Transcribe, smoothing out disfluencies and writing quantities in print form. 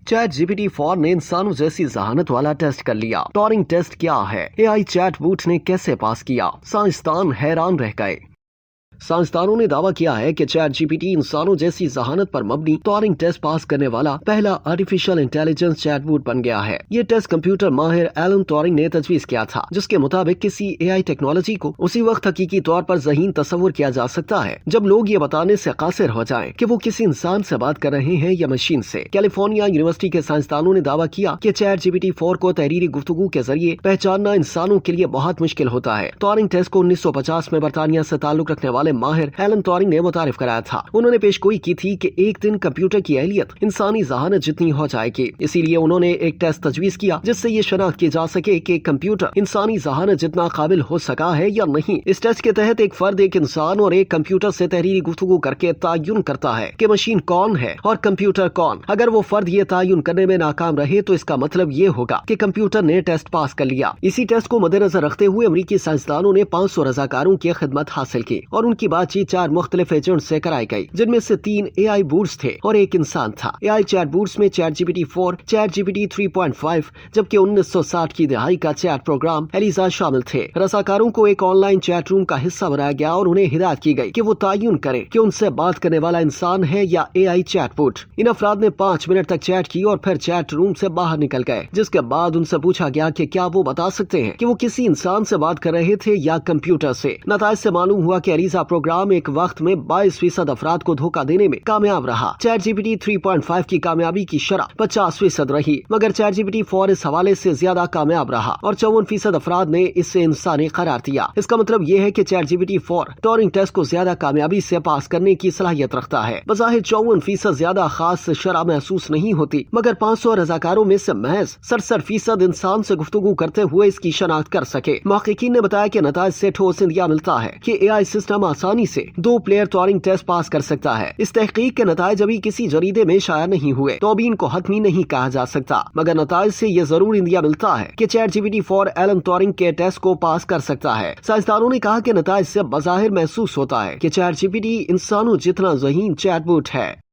Chat GPT 4 ने इंसानों जैसी जहानत वाला टेस्ट कर लिया। टॉरिंग टेस्ट क्या है? एआई चैट बूट ने कैसे पास किया? साइंसदान हैरान रह गए। साइंसदानों ने दावा किया है कि चैट जीपीटी इंसानों जैसी जहानत पर मबनी टॉरिंग टेस्ट पास करने वाला पहला आर्टिफिशियल इंटेलिजेंस चैटबॉट बन गया है। ये टेस्ट कंप्यूटर माहिर एलन टॉरिंग ने तजवीज किया था, जिसके मुताबिक किसी एआई टेक्नोलॉजी को उसी वक्त हकीकी तौर पर ज़हीन तस्वुर किया जा सकता है जब लोग ये बताने से कासिर हो जाएं कि वो किसी इंसान से बात कर रहे हैं या मशीन से। कैलिफोर्निया यूनिवर्सिटी के साइंसदानों ने दावा किया कि चैट जीपीटी 4 को तहरीरी गुफ्तगू के जरिए पहचानना इंसानों के लिए बहुत मुश्किल होता है। टॉरिंग टेस्ट को 1950 में बरतानिया से ताल्लुक रखने वाले माहिर एलन टॉरिंग ने मुतारिफ कराया था। उन्होंने पेशगोई की थी कि एक दिन कंप्यूटर की अहलियत इंसानी जहानत जितनी हो जाएगी। इसीलिए उन्होंने एक टेस्ट तजवीज किया जिससे ये शनाख्त की जा सके कि कंप्यूटर इंसानी जहानत जितना काबिल हो सका है या नहीं। इस टेस्ट के तहत एक फर्द एक इंसान और एक कंप्यूटर से तहरीरी गुफ्तगू करके तयन करता है कि मशीन कौन है और कंप्यूटर कौन। अगर वो फर्द ये तयन करने में नाकाम रहे तो इसका मतलब ये होगा कि कंप्यूटर ने टेस्ट पास कर लिया। इसी टेस्ट को मद्देनजर रखते हुए अमरीकी साइंसदानों ने 500 रजाकारों की खिदमत हासिल की और उनकी बातचीत 4 मुख्तलिफ एजेंट से कराई गई, जिनमें से 3 एआई बूट्स थे और एक इंसान था। एआई चैट बूट्स में चैट जीपीटी 4, चैट जीपीटी 3.5 जबकि 1960 की दहाई का चैट प्रोग्राम एलिजा शामिल थे। रसाकारों को एक ऑनलाइन चैट रूम का हिस्सा बनाया गया और उन्हें हिदायत की गई कि वो तयन करें कि उनसे बात करने वाला इंसान है या एआई चैट बूट। इन अफराद ने 5 मिनट तक चैट की और फिर चैट रूम से बाहर निकल गए, जिसके बाद उनसे पूछा गया कि क्या वो बता सकते हैं कि वो किसी इंसान से बात कर रहे थे या कंप्यूटर से। नताइज से मालूम हुआ कि एलिजा प्रोग्राम एक वक्त में 22% अफराद को धोखा देने में कामयाब रहा। चैट जीपीटी 3.5 की कामयाबी की शरह 50% रही, मगर चैट जीपीटी 4 इस हवाले से ज्यादा कामयाब रहा और 54% अफराद ने इसे इंसानी करार दिया। इसका मतलब यह है कि चैट जीपीटी 4 टॉरिंग टेस्ट को ज्यादा कामयाबी से पास करने की सलाहियत रखता है। बज़ाहिर 54% ज्यादा खास शरह महसूस नहीं होती, मगर 500 रजाकारों में से महज 67% इंसान से गुफ्तगू करते हुए इसकी शनाख्त कर सके। मुहक्किकीन ने बताया कि नताइज से ठोस इंदिया मिलता है कि एआई सिस्टम आसानी से 2 प्लेयर टॉरिंग टेस्ट पास कर सकता है। इस तहकीक के नताइज अभी किसी जरीदे में शाया नहीं हुए तो अभी इनको हतमी नहीं कहा जा सकता, मगर नताइज से ये जरूर इंदिया मिलता है कि चैट जीपीटी 4 एलन टॉरिंग के टेस्ट को पास कर सकता है। साइंसदानों ने कहा कि नताइज से बज़ाहिर महसूस होता है कि चैट जीपीटी इंसानों जितना ज़हीन चैटबॉट है।